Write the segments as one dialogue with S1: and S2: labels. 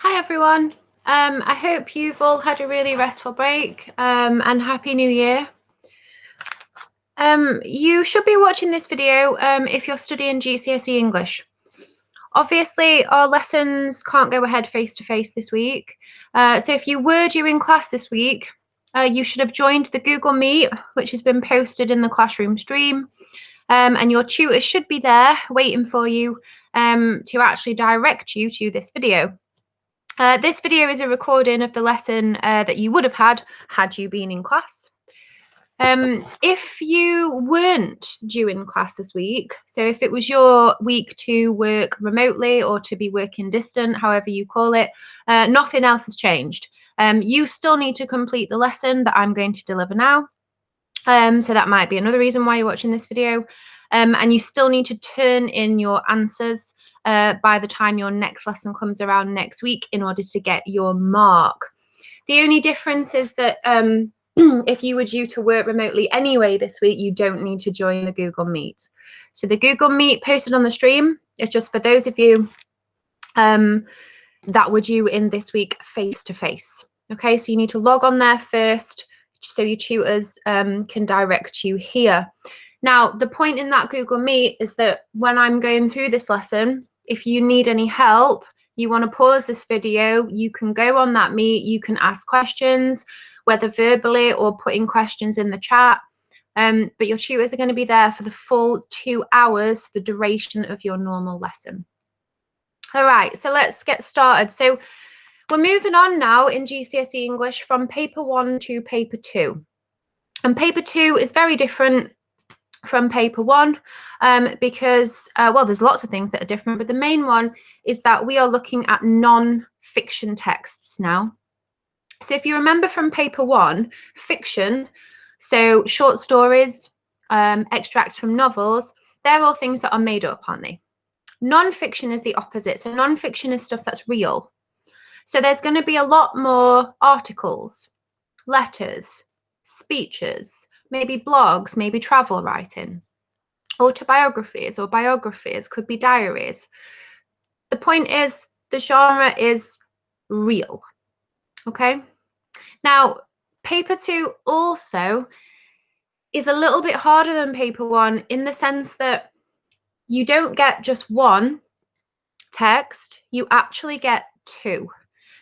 S1: Hi everyone. I hope you've all had a really restful break and Happy New Year. You should be watching this video if you're studying GCSE English. Obviously, our lessons can't go ahead face-to-face this week. So if you were due in class this week, you should have joined the Google Meet, which has been posted in the classroom stream. And your tutor should be there waiting for you to actually direct you to this video. This video is a recording of the lesson that you would have had you been in class. If you weren't due in class this week, so if it was your week to work remotely or to be working distant, however you call it, nothing else has changed. You still need to complete the lesson that I'm going to deliver now. So that might be another reason why you're watching this video. And you still need to turn in your answers by the time your next lesson comes around next week in order to get your mark. The only difference is that if you were due to work remotely anyway this week, you don't need to join the Google Meet. So the Google Meet posted on the stream is just for those of you that were due in this week face-to-face. Okay, so you need to log on there first so your tutors can direct you here. Now, the point in that Google Meet is that when I'm going through this lesson, if you need any help, you want to pause this video, you can go on that Meet, you can ask questions, whether verbally or putting questions in the chat. But your tutors are going to be there for the full 2 hours, the duration of your normal lesson. All right, so let's get started. So we're moving on now in GCSE English from paper 1 to paper 2. And paper 2 is very different from paper 1 because, well, there's lots of things that are different, but the main one is that we are looking at non-fiction texts now. So if you remember from paper 1, fiction, so short stories, extracts from novels, they're all things that are made up, aren't they? Non-fiction is the opposite. So non-fiction is stuff that's real. So there's going to be a lot more articles, letters, speeches, maybe blogs, maybe travel writing, autobiographies or biographies, could be diaries. The point is the genre is real. Okay. Now, paper 2 also is a little bit harder than paper 1 in the sense that you don't get just one text, you actually get two.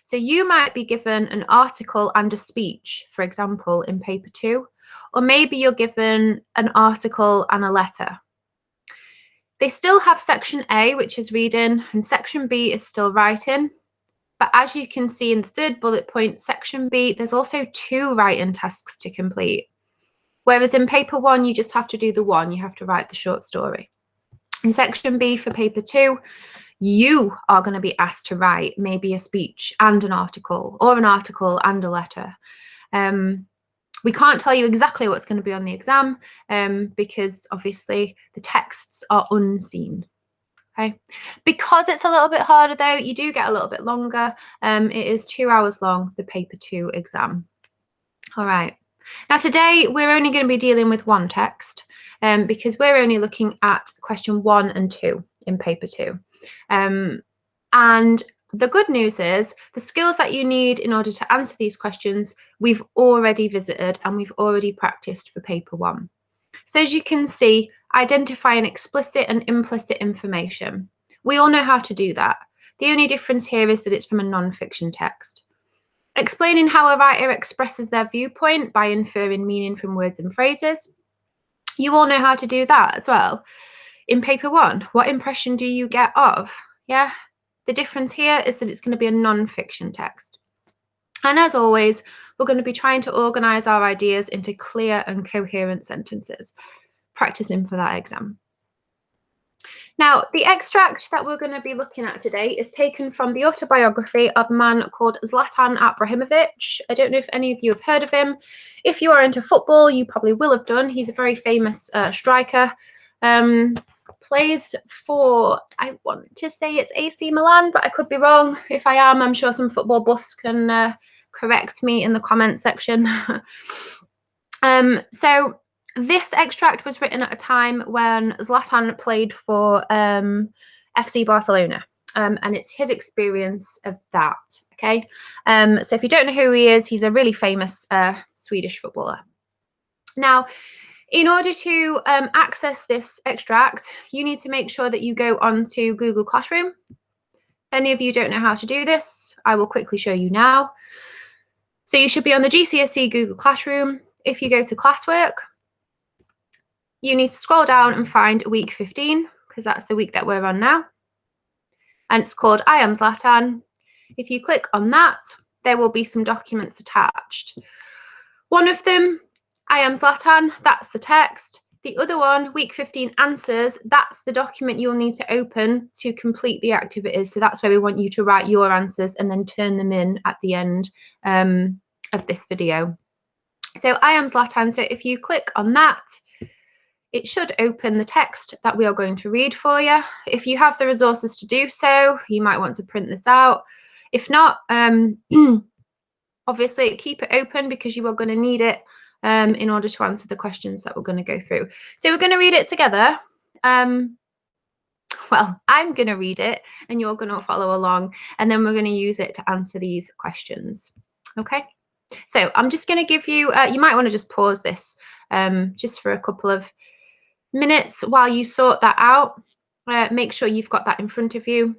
S1: So you might be given an article and a speech, for example, in paper 2, or maybe you're given an article and a letter. They still have section A, which is reading, and section B is still writing. But as you can see in the third bullet point, section B, there's also 2 writing tasks to complete. Whereas in paper 1, you just have to do the one, you have to write the short story. In section B for paper 2, you are going to be asked to write maybe a speech and an article, or an article and a letter. We can't tell you exactly what's going to be on the exam because obviously the texts are unseen. Okay, because it's a little bit harder though, you do get a little bit longer. It is 2 hours long, the paper 2 exam. All right. Now today we're only going to be dealing with one text because we're only looking at question 1 and 2 in paper 2. And the good news is the skills that you need in order to answer these questions, we've already visited and we've already practiced for paper 1. So as you can see, identifying explicit and implicit information. We all know how to do that. The only difference here is that it's from a non-fiction text. Explaining how a writer expresses their viewpoint by inferring meaning from words and phrases. You all know how to do that as well. In paper 1, what impression do you get of? Yeah, the difference here is that it's going to be a non-fiction text. And as always, we're going to be trying to organise our ideas into clear and coherent sentences, practicing for that exam. Now, the extract that we're going to be looking at today is taken from the autobiography of a man called Zlatan Ibrahimovic. I don't know if any of you have heard of him. If you are into football, you probably will have done. He's a very famous striker. Plays for, I want to say it's AC Milan, but I could be wrong. If I am, I'm sure some football buffs can correct me in the comment section. So this extract was written at a time when Zlatan played for FC Barcelona. and it's his experience of that. Okay, so if you don't know who he is, he's a really famous Swedish footballer. Now, in order to access this extract, you need to make sure that you go onto Google Classroom. Any of you don't know how to do this, I will quickly show you now. So you should be on the GCSE Google Classroom. If you go to classwork, you need to scroll down and find week 15, because that's the week that we're on now. And it's called I Am Zlatan. If you click on that, there will be some documents attached. One of them, I Am Zlatan, that's the text. The other one, week 15 answers, that's the document you'll need to open to complete the activities. So that's where we want you to write your answers and then turn them in at the end of this video. So I Am Zlatan, so if you click on that, it should open the text that we are going to read for you. If you have the resources to do so, you might want to print this out. If not, obviously keep it open because you are going to need it in order to answer the questions that we're going to go through. So we're going to read it together. Well, I'm going to read it and you're going to follow along, and then we're going to use it to answer these questions. Okay, so I'm just going to give you, you might want to just pause this just for a couple of minutes while you sort that out. Make sure you've got that in front of you.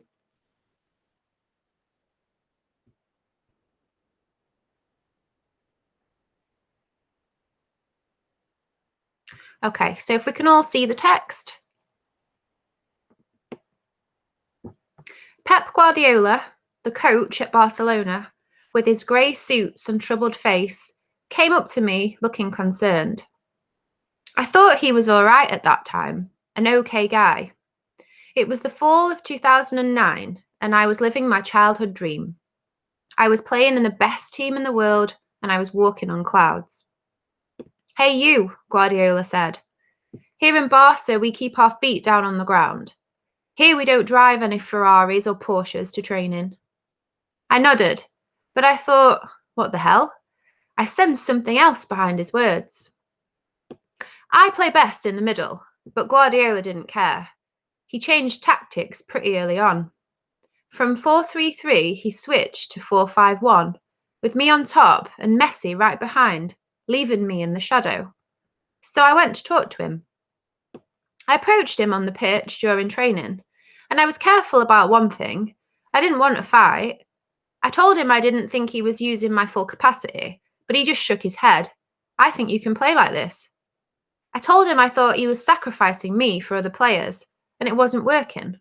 S1: Okay, so if we can all see the text. Pep Guardiola, the coach at Barcelona, with his grey suits and troubled face, came up to me looking concerned. I thought he was all right at that time, an okay guy. It was the fall of 2009, and I was living my childhood dream. I was playing in the best team in the world, and I was walking on clouds. Hey you, Guardiola said. Here in Barca, we keep our feet down on the ground. Here we don't drive any Ferraris or Porsches to train in. I nodded, but I thought, what the hell? I sensed something else behind his words. I play best in the middle, but Guardiola didn't care. He changed tactics pretty early on. From 4-3-3, he switched to 4-5-1, with me on top and Messi right behind, leaving me in the shadow. So I went to talk to him. I approached him on the pitch during training, and I was careful about one thing. I didn't want a fight. I told him I didn't think he was using my full capacity, but he just shook his head. I think you can play like this. I told him I thought he was sacrificing me for other players, and it wasn't working.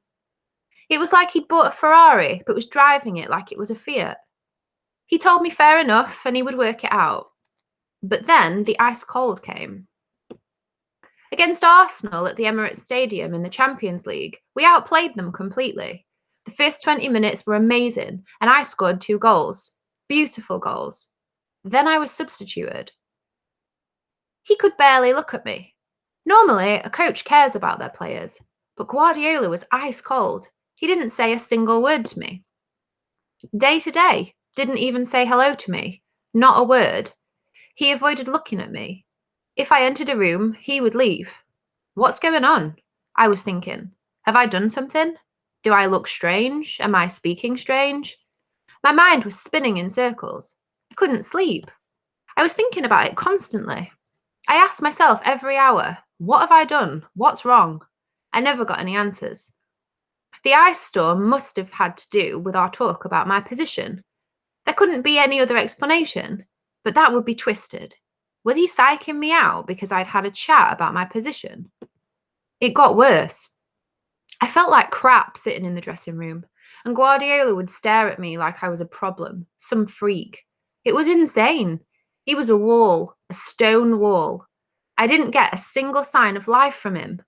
S1: It was like he'd bought a Ferrari, but was driving it like it was a Fiat. He told me fair enough, and he would work it out. But then the ice cold came. Against Arsenal at the Emirates Stadium in the Champions League, we outplayed them completely. The first 20 minutes were amazing, and I scored 2 goals. Beautiful goals. Then I was substituted. He could barely look at me. Normally, a coach cares about their players, but Guardiola was ice cold. He didn't say a single word to me. Day to day, didn't even say hello to me. Not a word. He avoided looking at me. If I entered a room, he would leave. What's going on? I was thinking. Have I done something? Do I look strange? Am I speaking strange? My mind was spinning in circles. I couldn't sleep. I was thinking about it constantly. I asked myself every hour, what have I done? What's wrong? I never got any answers. The ice storm must have had to do with our talk about my position. There couldn't be any other explanation, but that would be twisted. Was he psyching me out because I'd had a chat about my position? It got worse. I felt like crap sitting in the dressing room, and Guardiola would stare at me like I was a problem, some freak. It was insane. He was a wall, a stone wall. I didn't get a single sign of life from him.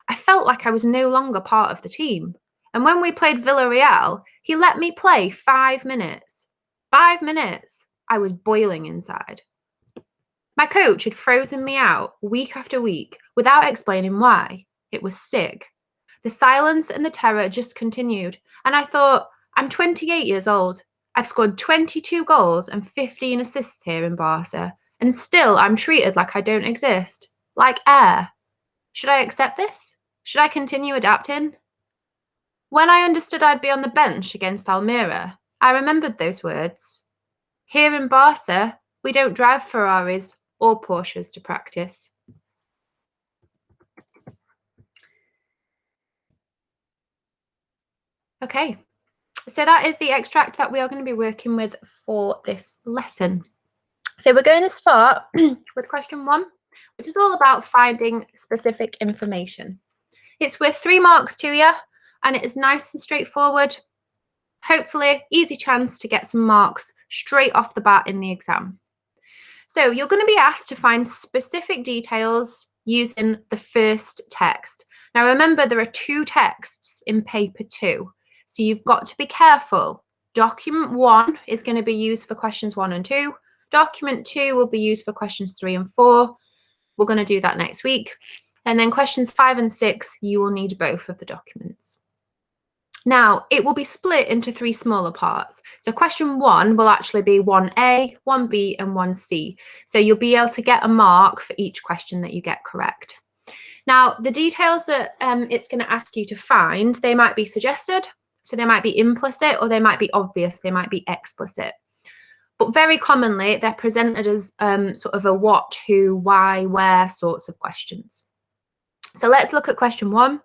S1: I felt like I was no longer part of the team. And when we played Villarreal, he let me play 5 minutes. 5 minutes. I was boiling inside. My coach had frozen me out week after week without explaining why. It was sick. The silence and the terror just continued, and I thought, I'm 28 years old. I've scored 22 goals and 15 assists here in Barca, and still I'm treated like I don't exist, like air. Should I accept this? Should I continue adapting? When I understood I'd be on the bench against Almira, I remembered those words. Here in Barca, we don't drive Ferraris or Porsches to practice. Okay, so that is the extract that we are going to be working with for this lesson. So we're going to start with question 1, which is all about finding specific information. It's worth 3 marks to you, and it is nice and straightforward. Hopefully, easy chance to get some marks straight off the bat in the exam. So you're going to be asked to find specific details using the first text. Now remember, there are 2 texts in paper 2, so you've got to be careful. Document 1 is going to be used for questions 1 and 2. Document 2 will be used for questions 3 and 4. We're going to do that next week. And then questions 5 and 6, you will need both of the documents. Now, it will be split into 3 smaller parts. So question 1 will actually be 1A, 1B, and 1C. So you'll be able to get a mark for each question that you get correct. Now, the details that it's going to ask you to find, they might be suggested, so they might be implicit, or they might be obvious, they might be explicit. But very commonly, they're presented as sort of a what, who, why, where sorts of questions. So let's look at question 1.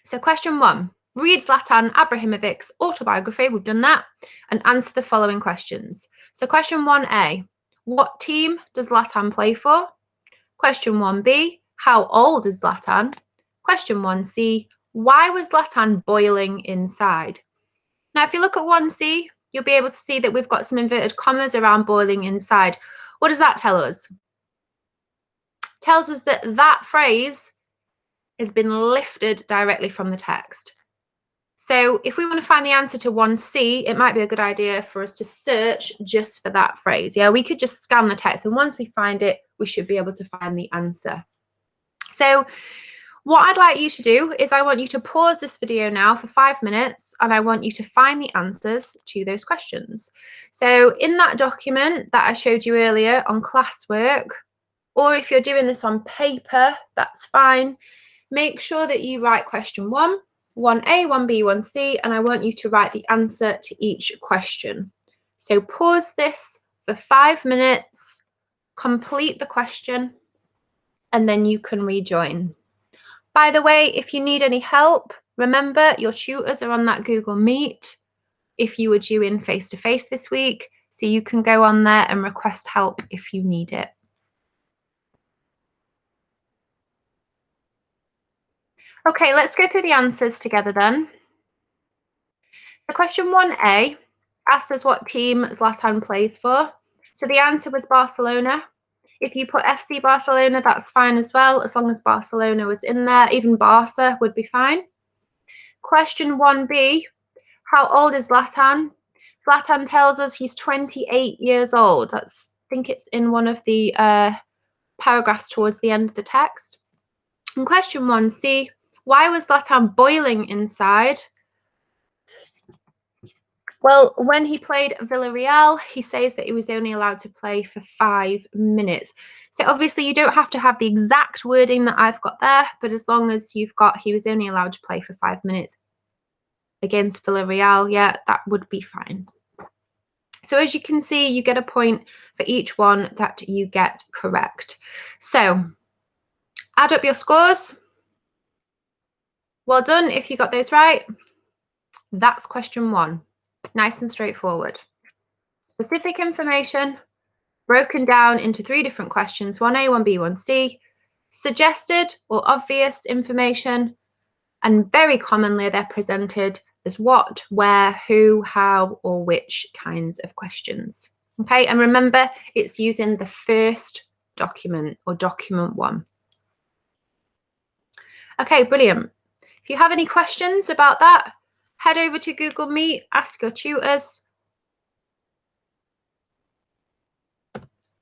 S1: So question 1, read Zlatan Ibrahimovic's autobiography, we've done that, and answer the following questions. So question 1A, what team does Zlatan play for? Question 1B, how old is Zlatan? Question 1C, why was Zlatan boiling inside? Now, if you look at 1C, you'll be able to see that we've got some inverted commas around boiling inside. What does that tell us? It tells us that that phrase has been lifted directly from the text. So if we want to find the answer to 1C, it might be a good idea for us to search just for that phrase. Yeah, we could just scan the text, and once we find it, we should be able to find the answer. So what I'd like you to do is I want you to pause this video now for 5 minutes, and I want you to find the answers to those questions. So in that document that I showed you earlier on classwork, or if you're doing this on paper, that's fine. Make sure that you write question 1, 1A, 1B, 1C, and I want you to write the answer to each question. So pause this for 5 minutes, complete the question, and then you can rejoin. By the way, if you need any help, remember your tutors are on that Google Meet if you were due in face-to-face this week, so you can go on there and request help if you need it. Okay, let's go through the answers together then. For question 1A asked us what team Zlatan plays for. So the answer was Barcelona. If you put FC Barcelona, that's fine as well, as long as Barcelona was in there. Even Barca would be fine. Question 1B, how old is Zlatan? Zlatan tells us he's 28 years old. I think it's in one of the paragraphs towards the end of the text. And question 1C, why was Zlatan boiling inside? Well, when he played Villarreal, he says that he was only allowed to play for 5 minutes. So obviously you don't have to have the exact wording that I've got there, but as long as you've got he was only allowed to play for 5 minutes against Villarreal, yeah, that would be fine. So as you can see, you get a point for each one that you get correct. So add up your scores. Well done if you got those right. That's question 1. Nice and straightforward. Specific information broken down into 3 different questions, 1A, 1B, 1C, suggested or obvious information, and very commonly they're presented as what, where, who, how, or which kinds of questions. Okay, and remember, it's using the first document or document 1. Okay, brilliant. If you have any questions about that, head over to Google Meet, ask your tutors.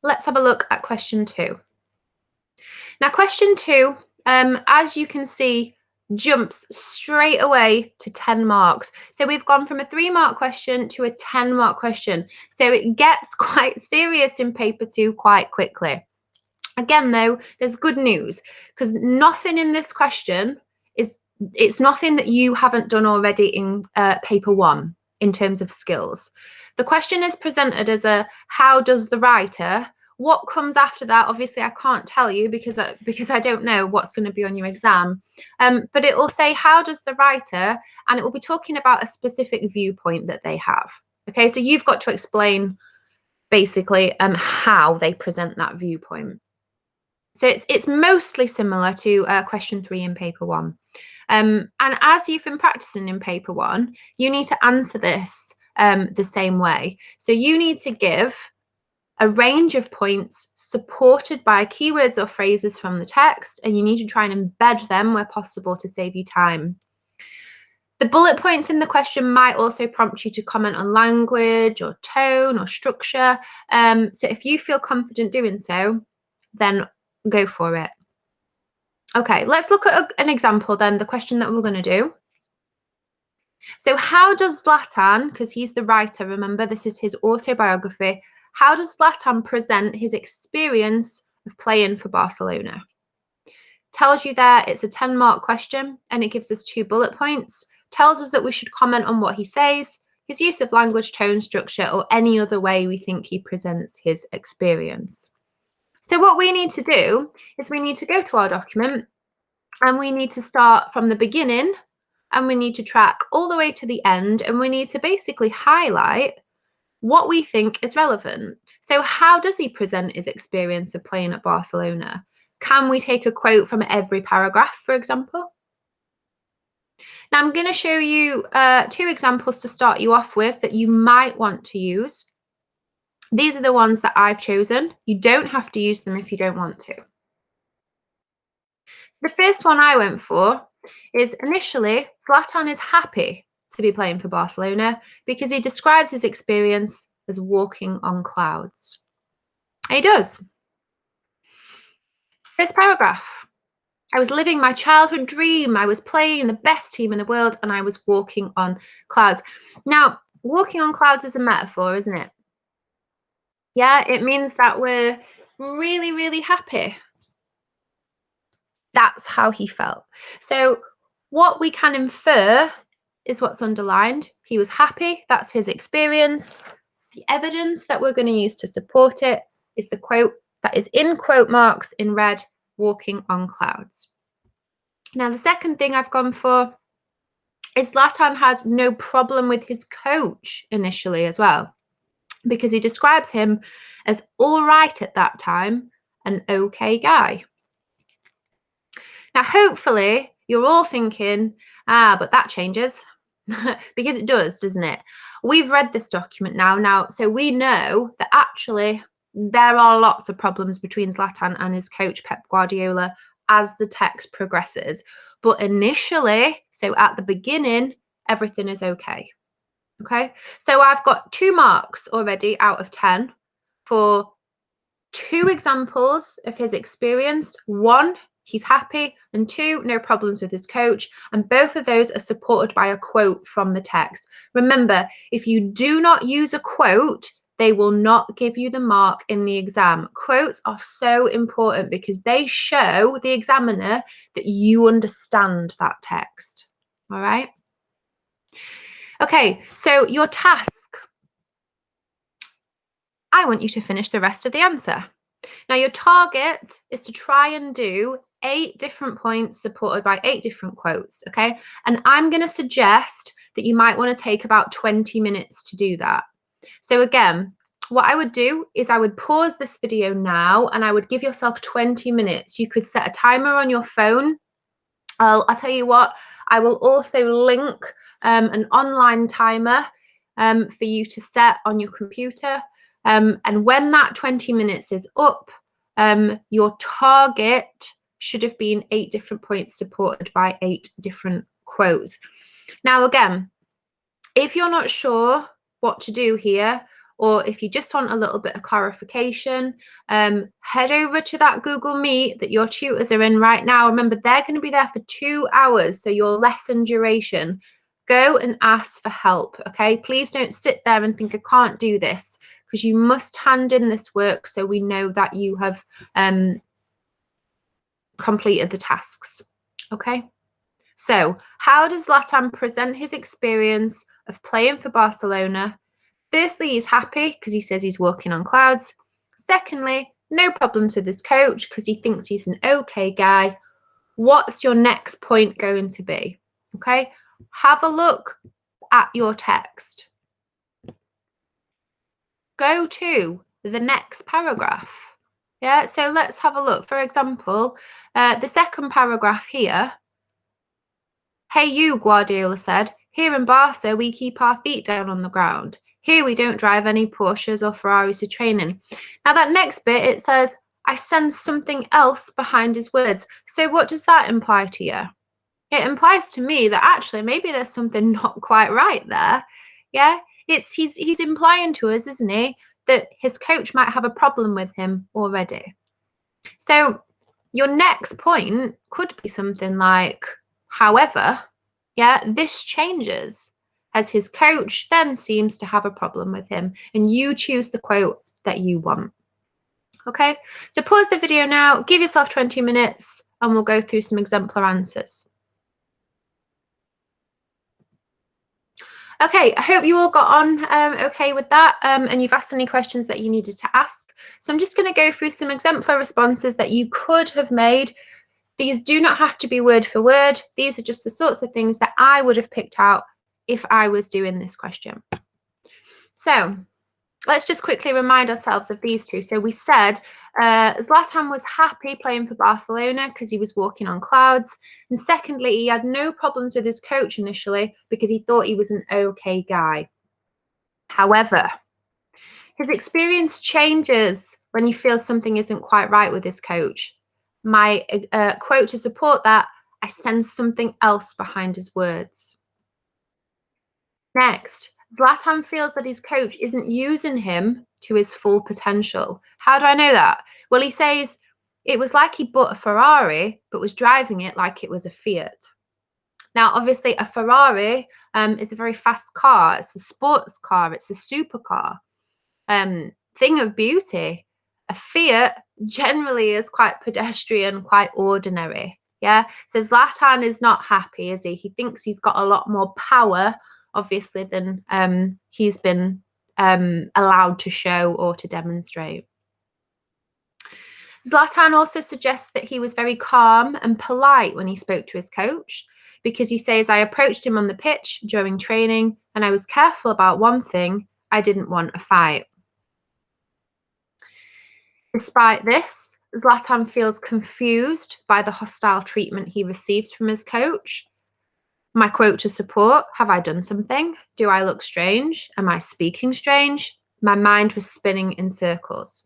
S1: Let's have a look at question 2. Now, question 2, as you can see, jumps straight away to 10 marks. So we've gone from a 3-mark question to a 10-mark question. So it gets quite serious in paper 2 quite quickly. Again, though, there's good news because nothing in this question is it's nothing that you haven't done already in paper 1 in terms of skills. The question is presented as a how does the writer. What comes after that, obviously, I can't tell you because I don't know what's going to be on your exam. But it will say, how does the writer, and it will be talking about a specific viewpoint that they have. Okay, so you've got to explain basically how they present that viewpoint. So it's mostly similar to question 3 in paper 1. And as you've been practicing in paper 1, you need to answer this the same way. So you need to give a range of points supported by keywords or phrases from the text, and you need to try and embed them where possible to save you time. The bullet points in the question might also prompt you to comment on language or tone or structure. So if you feel confident doing so, then go for it. Okay, let's look at an example then, the question that we're going to do. So how does Zlatan, because he's the writer, remember this is his autobiography, how does Zlatan present his experience of playing for Barcelona? Tells you there it's a 10-mark question and it gives us 2 bullet points. Tells us that we should comment on what he says, his use of language, tone, structure, or any other way we think he presents his experience. So what we need to do is we need to go to our document and we need to start from the beginning and we need to track all the way to the end, and we need to basically highlight what we think is relevant. So how does he present his experience of playing at Barcelona? Can we take a quote from every paragraph, for example? Now I'm going to show you 2 examples to start you off with that you might want to use. These are the ones that I've chosen. You don't have to use them if you don't want to. The first one I went for is initially Zlatan is happy to be playing for Barcelona because he describes his experience as walking on clouds. He does. First paragraph. I was living my childhood dream. I was playing in the best team in the world and I was walking on clouds. Now, walking on clouds is a metaphor, isn't it? Yeah, it means that we're really, really happy. That's how he felt. So what we can infer is what's underlined. He was happy. That's his experience. The evidence that we're going to use to support it is the quote that is in quote marks in red, walking on clouds. Now, the second thing I've gone for is Zlatan had no problem with his coach initially as well, because he describes him as all right at that time, an okay guy. Now, hopefully, you're all thinking, but that changes, because it does, doesn't it? We've read this document now, so we know that actually there are lots of problems between Zlatan and his coach, Pep Guardiola, as the text progresses. But initially, so at the beginning, everything is okay. Okay, so I've got 2 marks already out of 10 for 2 examples of his experience. 1, he's happy, and 2, no problems with his coach. And both of those are supported by a quote from the text. Remember, if you do not use a quote, they will not give you the mark in the exam. Quotes are so important because they show the examiner that you understand that text. All right? Okay, so your task. I want you to finish the rest of the answer. Now, your target is to try and do 8 different points supported by 8 different quotes, okay? And I'm going to suggest that you might want to take about 20 minutes to do that. So again, what I would do is I would pause this video now and I would give yourself 20 minutes. You could set a timer on your phone. I'll tell you what, I will also link an online timer for you to set on your computer. And when that 20 minutes is up, your target should have been 8 different points supported by 8 different quotes. Now, again, if you're not sure what to do here, or if you just want a little bit of clarification, head over to that Google Meet that your tutors are in right now. Remember, they're going to be there for 2 hours, so your lesson duration. Go and ask for help, okay? Please don't sit there and think, I can't do this, because you must hand in this work so we know that you have completed the tasks, okay? So, how does Zlatan present his experience of playing for Barcelona? Firstly, he's happy because he says he's walking on clouds. Secondly, no problems with his coach because he thinks he's an okay guy. What's your next point going to be? Okay, have a look at your text. Go to the next paragraph. Yeah, so let's have a look. For example, the second paragraph here. Hey you, Guardiola said, here in Barca we keep our feet down on the ground. Here we don't drive any Porsches or Ferraris to training. Now that next bit, it says, I sense something else behind his words. So what does that imply to you? It implies to me that actually maybe there's something not quite right there. Yeah, he's implying to us, isn't he, that his coach might have a problem with him already. So your next point could be something like, however, yeah, this changes as his coach then seems to have a problem with him, and you choose the quote that you want. Okay, so pause the video now, give yourself 20 minutes, and we'll go through some exemplar answers. Okay, I hope you all got on okay with that, and you've asked any questions that you needed to ask. So I'm just going to go through some exemplar responses that you could have made. These do not have to be word for word. These are just the sorts of things that I would have picked out if I was doing this question. So let's just quickly remind ourselves of these two. So we said Zlatan was happy playing for Barcelona because he was walking on clouds. And secondly, he had no problems with his coach initially because he thought he was an okay guy. However, his experience changes when he feels something isn't quite right with his coach. My quote to support that, I sense something else behind his words. Next, Zlatan feels that his coach isn't using him to his full potential. How do I know that? Well, he says, it was like he bought a Ferrari, but was driving it like it was a Fiat. Now, obviously, a Ferrari is a very fast car. It's a sports car. It's a supercar. Thing of beauty. A Fiat generally is quite pedestrian, quite ordinary. Yeah. So Zlatan is not happy, is he? He thinks he's got a lot more power, obviously, than he's been allowed to show or to demonstrate. Zlatan also suggests that he was very calm and polite when he spoke to his coach, because he says, I approached him on the pitch during training and I was careful about one thing, I didn't want a fight. Despite this, Zlatan feels confused by the hostile treatment he receives from his coach. My quote to support, have I done something? Do I look strange? Am I speaking strange? My mind was spinning in circles.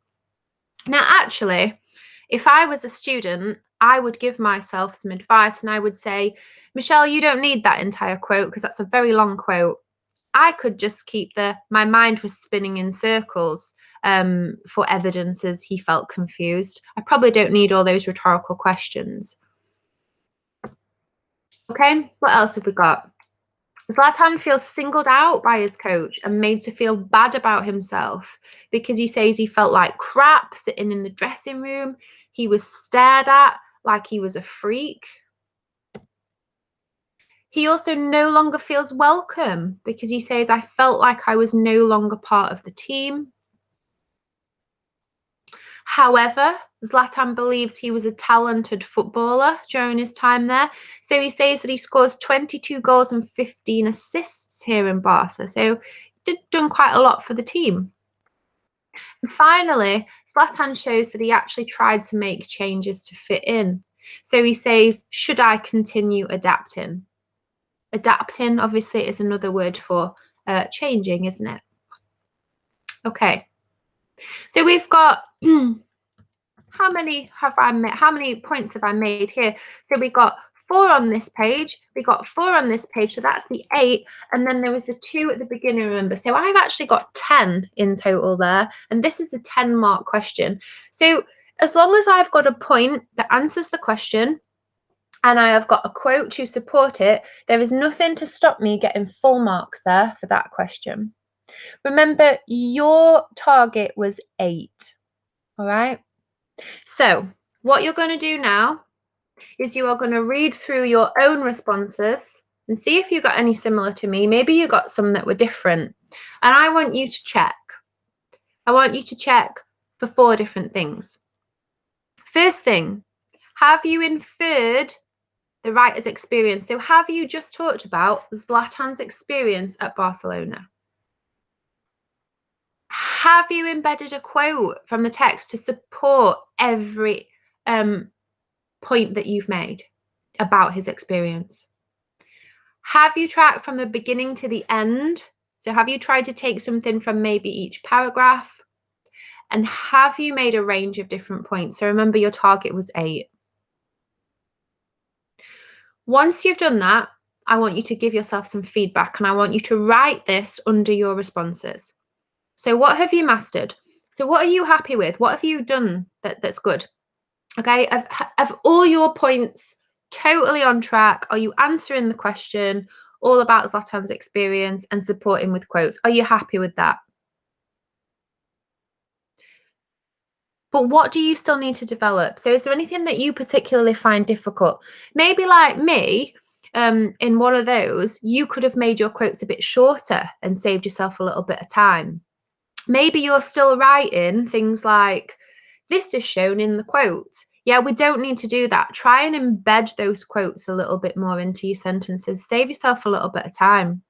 S1: Now, actually, if I was a student, I would give myself some advice and I would say, Michelle, you don't need that entire quote because that's a very long quote. I could just keep my mind was spinning in circles for evidence as he felt confused. I probably don't need all those rhetorical questions. Okay, what else have we got? Zlatan feels singled out by his coach and made to feel bad about himself because he says he felt like crap sitting in the dressing room. He was stared at like he was a freak. He also no longer feels welcome because he says, I felt like I was no longer part of the team. However, Zlatan believes he was a talented footballer during his time there. So he says that he scores 22 goals and 15 assists here in Barca. So done quite a lot for the team. And finally, Zlatan shows that he actually tried to make changes to fit in. So he says, should I continue adapting? Adapting, obviously, is another word for changing, isn't it? Okay. So we've got how many points have I made here? So we got 4 on this page, we got 4 on this page, so that's the 8, and then there was a 2 at the beginning, remember. So I've actually got 10 in total there, and this is a 10-mark question. So as long as I've got a point that answers the question, and I have got a quote to support it, there is nothing to stop me getting full marks there for that question. Remember, your target was 8, all right? So what you're going to do now is you are going to read through your own responses and see if you got any similar to me. Maybe you got some that were different. And I want you to check. I want you to check for 4 different things. First thing, have you inferred the writer's experience? So have you just talked about Zlatan's experience at Barcelona? Have you embedded a quote from the text to support every point that you've made about his experience? Have you tracked from the beginning to the end? So have you tried to take something from maybe each paragraph? And have you made a range of different points? So remember, your target was 8. Once you've done that, I want you to give yourself some feedback, and I want you to write this under your responses. So what have you mastered? So what are you happy with? What have you done that's good? Okay, of all your points totally on track? Are you answering the question all about Zlatan's experience and supporting with quotes? Are you happy with that? But what do you still need to develop? So is there anything that you particularly find difficult? Maybe like me, in one of those, you could have made your quotes a bit shorter and saved yourself a little bit of time. Maybe you're still writing things like, this is shown in the quote. Yeah, we don't need to do that. Try and embed those quotes a little bit more into your sentences. Save yourself a little bit of time.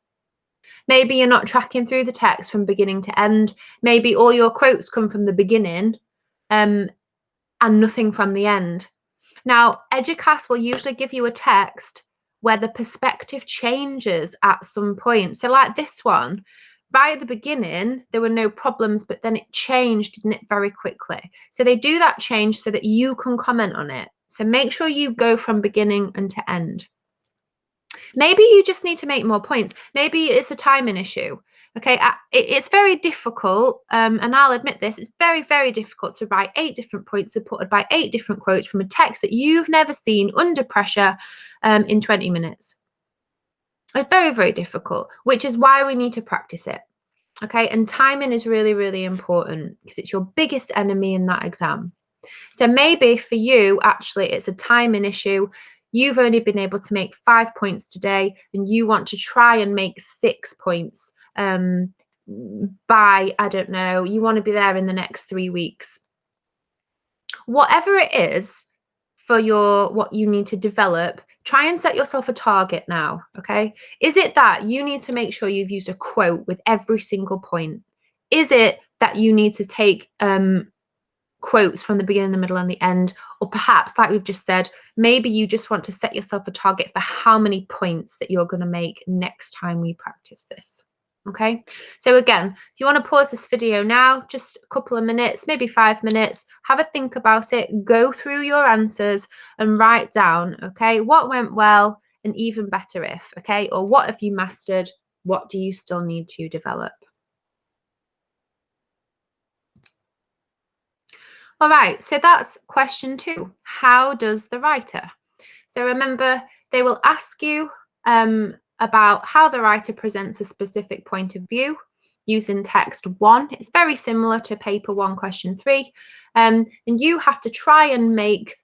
S1: Maybe you're not tracking through the text from beginning to end. Maybe all your quotes come from the beginning and nothing from the end. Now, EDUQAS will usually give you a text where the perspective changes at some point. So like this one, right at the beginning, there were no problems, but then it changed, didn't it, very quickly. So they do that change so that you can comment on it. So make sure you go from beginning and to end. Maybe you just need to make more points. Maybe it's a timing issue. Okay, it's very difficult, and I'll admit this, it's very, very difficult to write 8 different points supported by 8 different quotes from a text that you've never seen under pressure in 20 minutes. It's very, very difficult, which is why we need to practice it. Okay, and timing is really, really important because it's your biggest enemy in that exam. So maybe for you, actually, it's a timing issue. You've only been able to make 5 points today, and you want to try and make 6 points by, I don't know, you want to be there in the next 3 weeks. Whatever it is for what you need to develop, try and set yourself a target now, okay? Is it that you need to make sure you've used a quote with every single point? Is it that you need to take quotes from the beginning, the middle, and the end? Or perhaps, like we've just said, maybe you just want to set yourself a target for how many points that you're going to make next time we practice this. Okay, so again, if you want to pause this video now, just a couple of minutes, maybe 5 minutes, have a think about it, go through your answers and write down, okay, what went well and even better if, okay, or what have you mastered, what do you still need to develop? All right, so that's question 2. How does the writer? So remember, they will ask you about how the writer presents a specific point of view using text 1. It's very similar to paper 1, question 3. And you have to try and make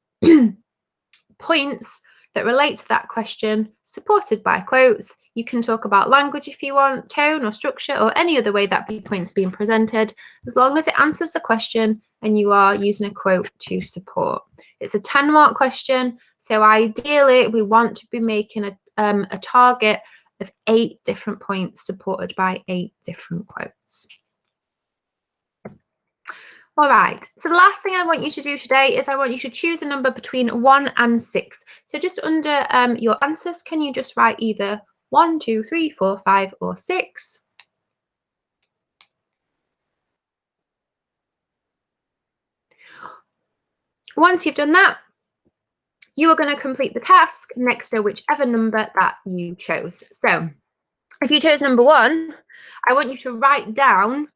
S1: points that relate to that question, supported by quotes. You can talk about language if you want, tone or structure, or any other way that point's being presented, as long as it answers the question and you are using a quote to support. It's a 10-mark question, so ideally we want to be making a target of 8 different points supported by 8 different quotes. All right, so the last thing I want you to do today is I want you to choose a number between 1 and 6. So just under your answers, can you just write either 1, 2, 3, 4, 5, or 6? Once you've done that, you are going to complete the task next to whichever number that you chose. So if you chose number 1, I want you to write down,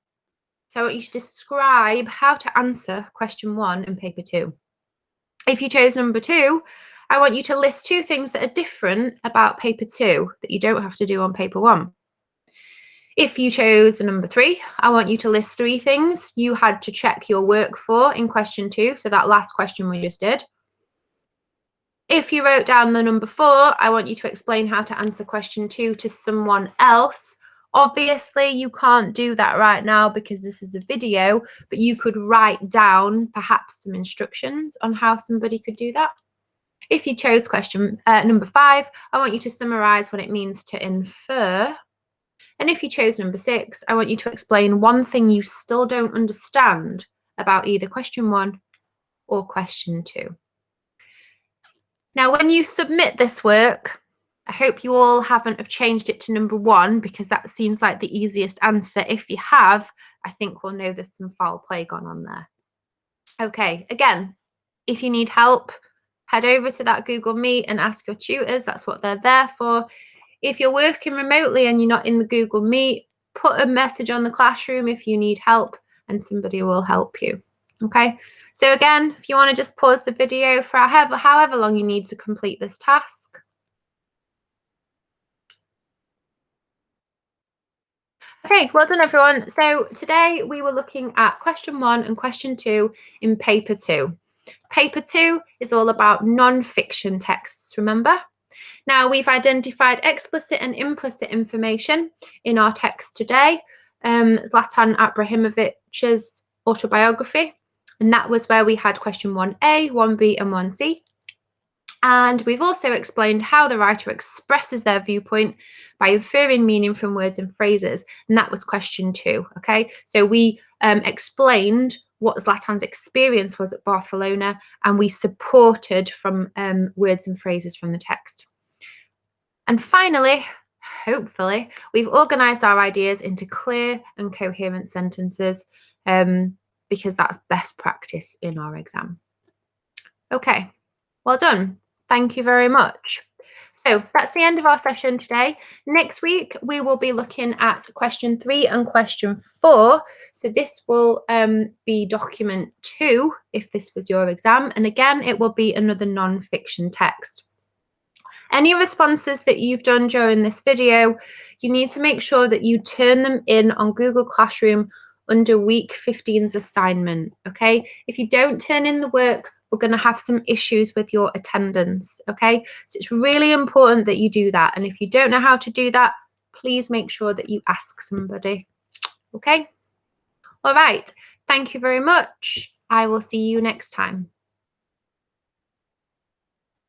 S1: so I want you to describe how to answer question 1 in paper 2. If you chose number 2, I want you to list 2 things that are different about paper 2 that you don't have to do on paper 1. If you chose the number 3, I want you to list 3 things you had to check your work for in question 2, so that last question we just did. If you wrote down the number 4, I want you to explain how to answer question 2 to someone else. Obviously, you can't do that right now because this is a video, but you could write down perhaps some instructions on how somebody could do that. If you chose question number 5, I want you to summarize what it means to infer. And if you chose number 6, I want you to explain one thing you still don't understand about either question 1 or question 2. Now, when you submit this work, I hope you all haven't have changed it to number 1 because that seems like the easiest answer. If you have, I think we'll know there's some foul play gone on there. Okay, again, if you need help, head over to that Google Meet and ask your tutors. That's what they're there for. If you're working remotely and you're not in the Google Meet, put a message on the classroom if you need help and somebody will help you. Okay, so again, if you want to just pause the video for however long you need to complete this task. Okay, well done everyone. So today we were looking at question 1 and question 2 in paper 2. Paper 2 is all about non-fiction texts, remember? Now we've identified explicit and implicit information in our text today. Zlatan Ibrahimovic's autobiography, and that was where we had question 1A, 1B and 1C. And we've also explained how the writer expresses their viewpoint by inferring meaning from words and phrases, and that was question 2, okay? So we explained what Zlatan's experience was at Barcelona, and we supported from words and phrases from the text. And finally, hopefully, we've organised our ideas into clear and coherent sentences because that's best practice in our exam. Okay, well done. Thank you very much. So that's the end of our session today. Next week, we will be looking at question 3 and question 4. So this will be document 2, if this was your exam. And again, it will be another non-fiction text. Any responses that you've done during this video, you need to make sure that you turn them in on Google Classroom under week 15's assignment, okay? If you don't turn in the work, we're going to have some issues with your attendance, okay? So it's really important that you do that. And if you don't know how to do that, please make sure that you ask somebody, okay? All right, thank you very much. I will see you next time.